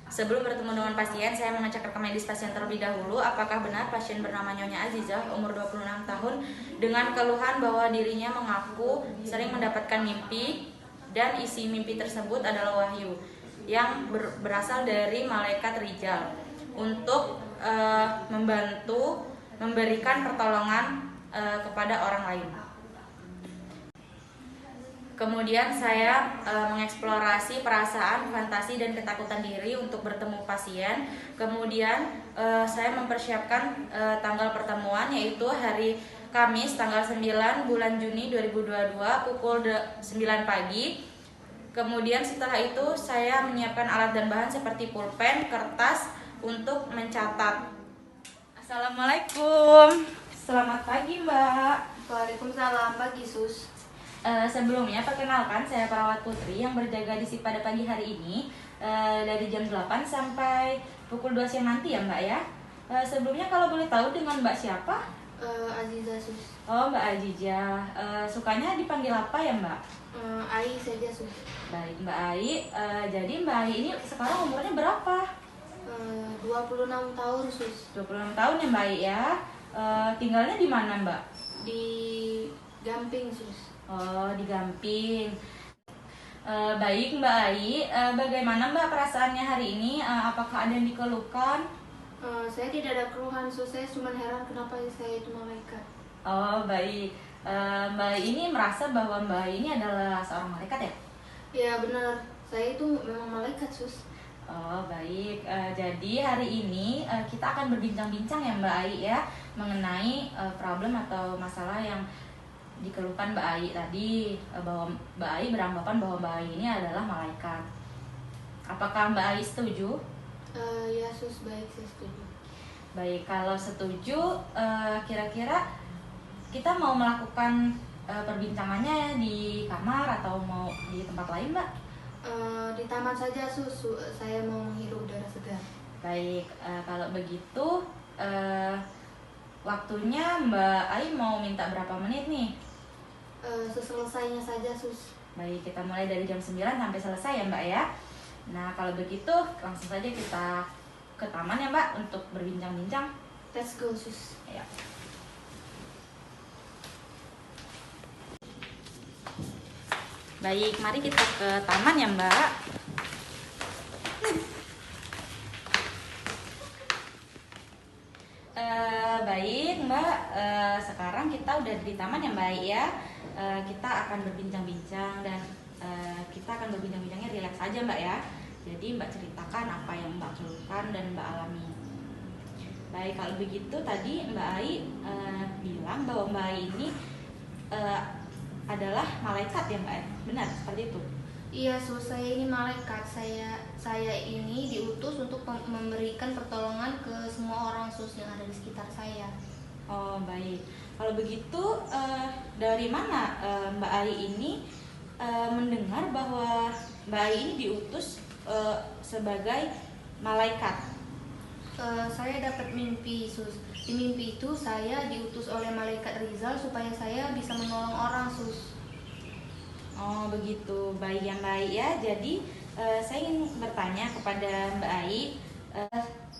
Sebelum bertemu dengan pasien, saya mengecek rekam medis pasien terlebih dahulu. Apakah benar pasien bernama Nyonya Azizah, umur 26 tahun, dengan keluhan bahwa dirinya mengaku sering mendapatkan mimpi dan isi mimpi tersebut adalah wahyu yang berasal dari malaikat Rijal untuk membantu memberikan pertolongan kepada orang lain. Kemudian saya mengeksplorasi perasaan, fantasi, dan ketakutan diri untuk bertemu pasien. Kemudian saya mempersiapkan tanggal pertemuan, yaitu hari Kamis tanggal 9 bulan Juni 2022 pukul 9 pagi. Kemudian setelah itu saya menyiapkan alat dan bahan seperti pulpen, kertas untuk mencatat. Assalamualaikum. Selamat pagi, Mbak. Waalaikumsalam, pagi Sus. Sebelumnya perkenalkan, saya perawat Putri yang berjaga di SIP pada pagi hari ini dari jam 8 sampai pukul 2 siang nanti ya Mbak ya. Sebelumnya kalau boleh tahu dengan Mbak siapa? Azizah Sus. Oh, Mbak Azizah. Sukanya dipanggil apa ya Mbak? Ai saja Sus. Baik Mbak Ai. Jadi Mbak Ai ini sekarang umurnya berapa? 26 tahun Sus. 26 tahun ya Mbak Ai ya. Tinggalnya di mana Mbak? Di Gamping Sus. Oh, di Gamping. Baik Mbak Ai, bagaimana Mbak perasaannya hari ini? Apakah ada yang dikeluhkan? Saya tidak ada keluhan Sus, saya cuma heran kenapa saya itu malaikat. Oh baik, Mbak Ai ini merasa bahwa Mbak Ai ini adalah seorang malaikat ya? Ya benar, saya itu memang malaikat Sus. Oh baik, jadi hari ini kita akan berbincang-bincang ya Mbak Ai ya, mengenai problem atau masalah yang dikeluhkan Mbak Ai tadi, bahwa Mbak Ai beranggapan bahwa Mbak Ai ini adalah malaikat. Apakah Mbak Ai setuju? Ya Sus, baik, saya setuju. Baik, kalau setuju, kira-kira kita mau melakukan perbincangannya di kamar atau mau di tempat lain Mbak? Di taman saja Sus, saya mau menghirup udara segar. Baik, kalau begitu waktunya Mbak Ai mau minta berapa menit nih? Seselesainya saja Sus. Baik, kita mulai dari jam 9 sampai selesai ya Mbak ya. Nah, kalau begitu langsung saja kita ke taman ya Mbak untuk berbincang-bincang. Let's go Sus. Ya. Baik, mari kita ke taman ya Mbak. Baik Mbak, sekarang kita udah di taman ya Mbak ya. Kita akan berbincang-bincang dan kita akan berbincang-bincangnya rileks aja Mbak ya. Jadi Mbak ceritakan apa yang Mbak keluhkan dan Mbak alami. Baik, kalau begitu tadi Mbak Ai bilang bahwa Mbak Ai ini adalah malaikat ya Mbak Ai, benar seperti itu? Iya Sus, saya ini malaikat. Saya ini diutus untuk memberikan pertolongan ke semua orang Sus yang ada di sekitar saya. Oh baik, kalau begitu dari mana Mbak Ai ini mendengar bahwa Mbak Ai ini diutus sebagai malaikat? Saya dapat mimpi Sus. Di mimpi itu saya diutus oleh malaikat Rizal supaya saya bisa menolong orang Sus. Oh begitu, baik yang baik ya. Jadi saya ingin bertanya kepada Mbak Ai,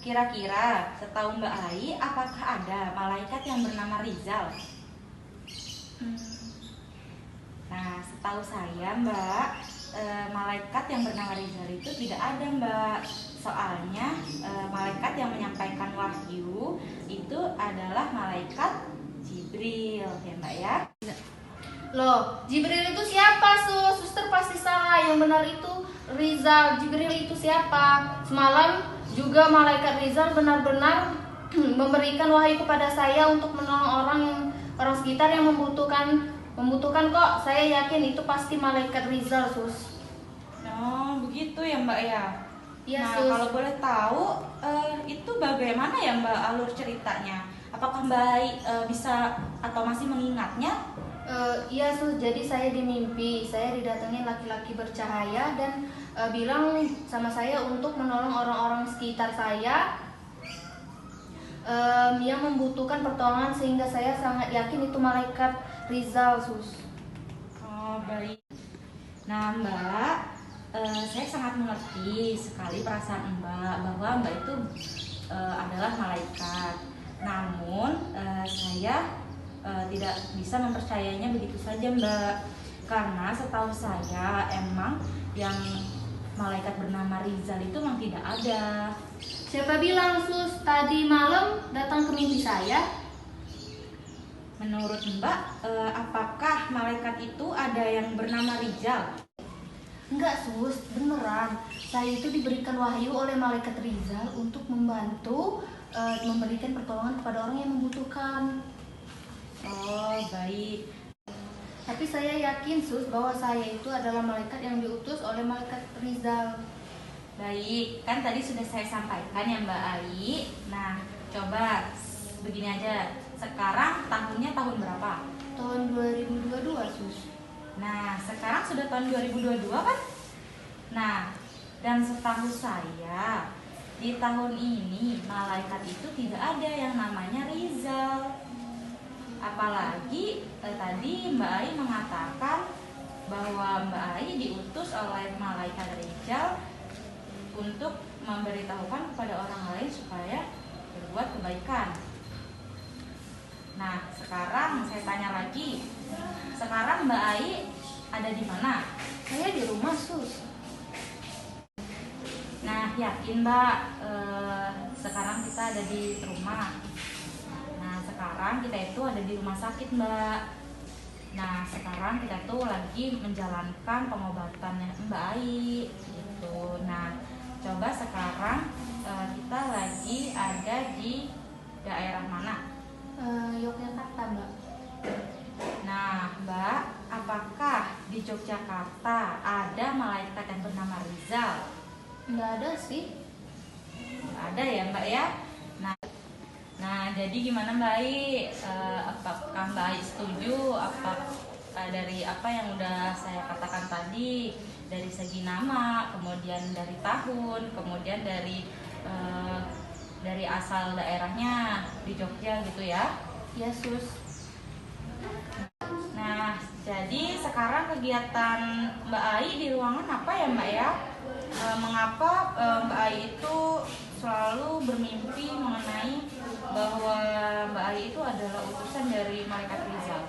kira-kira setahu Mbak Ai apakah ada malaikat yang bernama Rizal? Nah, setahu saya Mbak, malaikat yang bernama Rizal itu tidak ada Mbak. Soalnya malaikat yang menyampaikan wahyu itu adalah malaikat Jibril ya Mbak ya. Loh, Jibril itu siapa Sus? Suster pasti salah, yang benar itu Rizal. Jibril itu siapa? Semalam juga malaikat Rizal benar-benar memberikan wahyu kepada saya untuk menolong orang sekitar yang membutuhkan kok. Saya yakin itu pasti malaikat Rizal Sus. Oh begitu ya Mbak ya. Iya Nah Sus. kalau boleh tahu itu bagaimana ya Mbak alur ceritanya? Apakah Mbak Ai bisa atau masih mengingatnya? Iya Sus, jadi saya di mimpi, saya didatengin laki-laki bercahaya dan bilang sama saya untuk menolong orang-orang sekitar saya yang membutuhkan pertolongan, sehingga saya sangat yakin itu malaikat Rizal Sus. Oh, baik. Nah, Mbak, saya sangat mengerti sekali perasaan Mbak bahwa Mbak itu adalah malaikat. Namun, saya tidak bisa mempercayainya begitu saja, Mbak. Karena setahu saya emang yang malaikat bernama Rizal itu memang tidak ada. Siapa bilang Sus? Tadi malam datang ke mimpi saya. Menurut Mbak, apakah malaikat itu ada yang bernama Rizal? Enggak Sus, beneran. Saya itu diberikan wahyu oleh malaikat Rizal untuk membantu memberikan pertolongan kepada orang yang membutuhkan. Oh, baik. Tapi saya yakin Sus bahwa saya itu adalah malaikat yang diutus oleh malaikat Rizal. Baik, kan tadi sudah saya sampaikan ya Mbak Ai. Nah, coba begini aja. Sekarang tahunnya tahun berapa? Tahun 2022 Sus. Nah, sekarang sudah tahun 2022 kan? Nah, dan setahu saya di tahun ini malaikat itu tidak ada yang namanya Rizal. Apalagi tadi Mbak Ai mengatakan bahwa Mbak Ai diutus oleh malaikat Rizal untuk memberitahukan kepada orang lain supaya berbuat kebaikan. Nah, sekarang saya tanya lagi. Sekarang Mbak Ai ada di mana? Saya di rumah Sus. Nah, yakin Mbak, sekarang kita ada di rumah. Nah, sekarang kita itu ada di rumah sakit Mbak. Nah, sekarang kita tuh lagi menjalankan pengobatannya Mbak Ai gitu. Nah, coba sekarang kita lagi ada di daerah mana? Yogyakarta Mbak. Nah, Mbak, apakah di Yogyakarta ada malaikat yang bernama Rizal? Nggak ada sih. Nggak ada ya Mbak ya? Nah, jadi gimana Mbak Ai? Apakah Mbak Ai setuju dari apa yang udah saya katakan tadi, dari segi nama, kemudian dari tahun, kemudian dari asal daerahnya di Jogja gitu ya? Ya Sus. Nah, jadi sekarang kegiatan Mbak Ai di ruangan apa ya Mbak ya? Mengapa Mbak Ai itu selalu bermimpi mengenai bahwa Mbak Ai itu adalah utusan dari malaikat Rizal?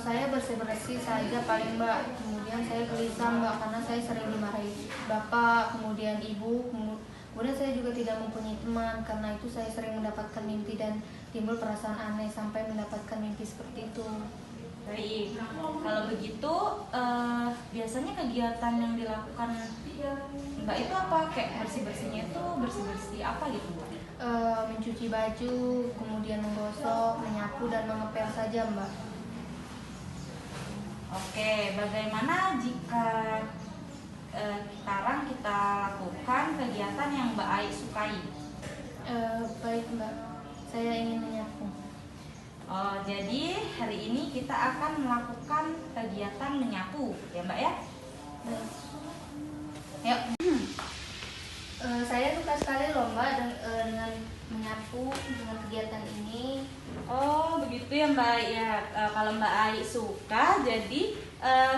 Saya bersih-bersih saja paling Mbak. Kemudian saya gelisah Mbak karena saya sering dimarahi bapak, kemudian ibu, kemudian saya juga tidak mempunyai teman. Karena itu saya sering mendapatkan mimpi dan timbul perasaan aneh sampai mendapatkan mimpi seperti itu. Baik, kalau begitu biasanya kegiatan yang dilakukan Mbak itu apa? Kayak bersih-bersihnya itu bersih-bersih apa gitu Mbak? Mencuci baju, kemudian menggosok, menyapu, dan mengepel saja Mbak. Oke, bagaimana jika sekarang kita lakukan kegiatan yang Mbak Ai sukai? Baik Mbak, saya ingin menyapu. Oh, jadi hari ini kita akan melakukan kegiatan menyapu, ya Mbak ya? Baik. Yuk. Saya suka sekali loh Mbak dengan menyapu, dengan kegiatan ini. Oh, begitu ya Mbak ya. Kalau Mbak Ai suka, jadi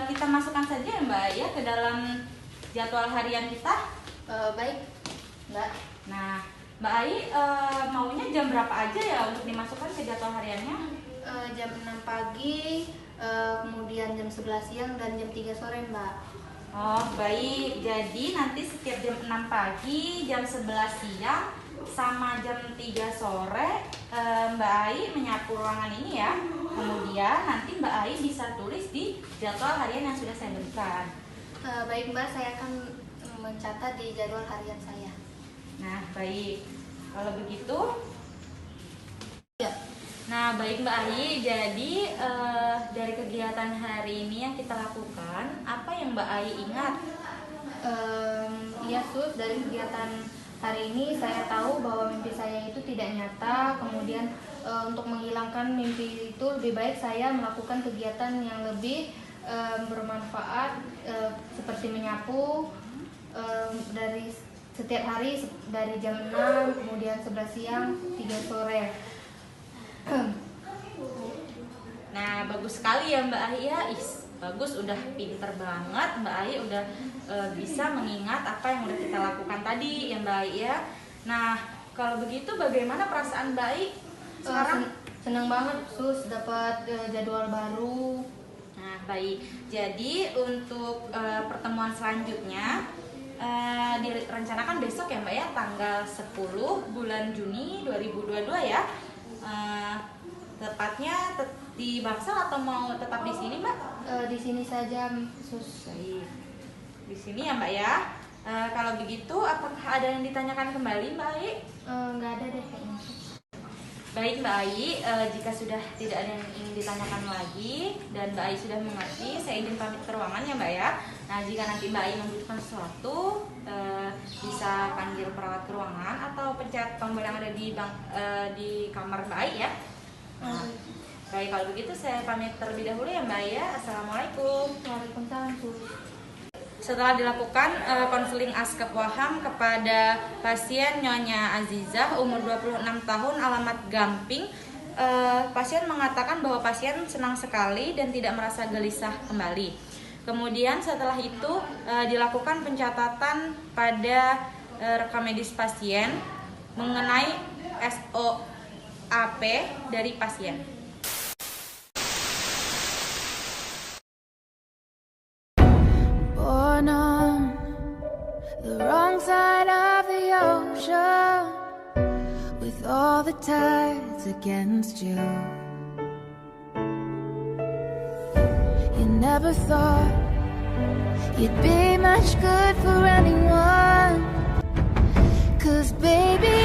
kita masukkan saja ya Mbak ya ke dalam jadwal harian kita. Baik Mbak. Nah, Mbak Ai maunya jam berapa aja ya untuk dimasukkan ke jadwal hariannya? Jam 6 pagi, kemudian jam 11 siang, dan jam 3 sore Mbak. Oh, baik. Jadi nanti setiap jam 6 pagi, jam 11 siang, sama jam 3 sore Mbak Ai menyapu ruangan ini ya. Kemudian nanti Mbak Ai bisa tulis di jadwal harian yang sudah saya berikan. Baik Mbak, saya akan mencatat di jadwal harian saya. Nah, baik. Kalau begitu, Ya. nah baik Mbak Ai. Jadi dari kegiatan hari ini yang kita lakukan, apa yang Mbak Ai ingat? Iya Sus, dari kegiatan Hari ini saya tahu bahwa mimpi saya itu tidak nyata. Kemudian untuk menghilangkan mimpi itu lebih baik saya melakukan kegiatan yang lebih bermanfaat, seperti menyapu dari setiap hari dari jam 6, kemudian 11 siang, 3 sore. Nah, bagus sekali ya Mbak Ahi ya. Bagus, udah pinter banget Mbak Ahi, udah bisa mengingat apa yang udah kita lakukan tadi ya Mbak Ahi ya. Nah, kalau begitu bagaimana perasaan Mbak Ahi sekarang? Senang banget Sus dapat jadwal baru. Nah, baik. Jadi untuk pertemuan selanjutnya direncanakan besok ya Mbak ya, tanggal 10 bulan Juni 2022 ya. Tepatnya di Bangsal atau mau tetap di sini Mbak? Di sini saja Sus. Baik. Di sini ya Mbak ya. Kalau begitu apakah ada yang ditanyakan kembali Mbak Ai? Nggak ada deh kayaknya. Baik Mbak Ai, jika sudah tidak ada yang ingin ditanyakan lagi dan Mbak Ai sudah mengerti, saya izin pamit ke ruangan ya Mbak ya. Nah, jika nanti Mbak Ai membutuhkan sesuatu, bisa panggil perawat ke ruangan atau pencet tombol yang ada di kamar Mbak Ai ya. Nah, baik, kalau begitu saya pamit terlebih dahulu ya Mbak Ai ya. Assalamualaikum. Waalaikumsalam Sus. Setelah dilakukan konseling Askep Waham kepada pasien Nyonya Azizah umur 26 tahun alamat Gamping, pasien mengatakan bahwa pasien senang sekali dan tidak merasa gelisah kembali. Kemudian setelah itu dilakukan pencatatan pada rekam medis pasien mengenai SOAP dari pasien. Born on the wrong side of the ocean, with all the tides against you. You never thought you'd be much good for anyone, 'cause baby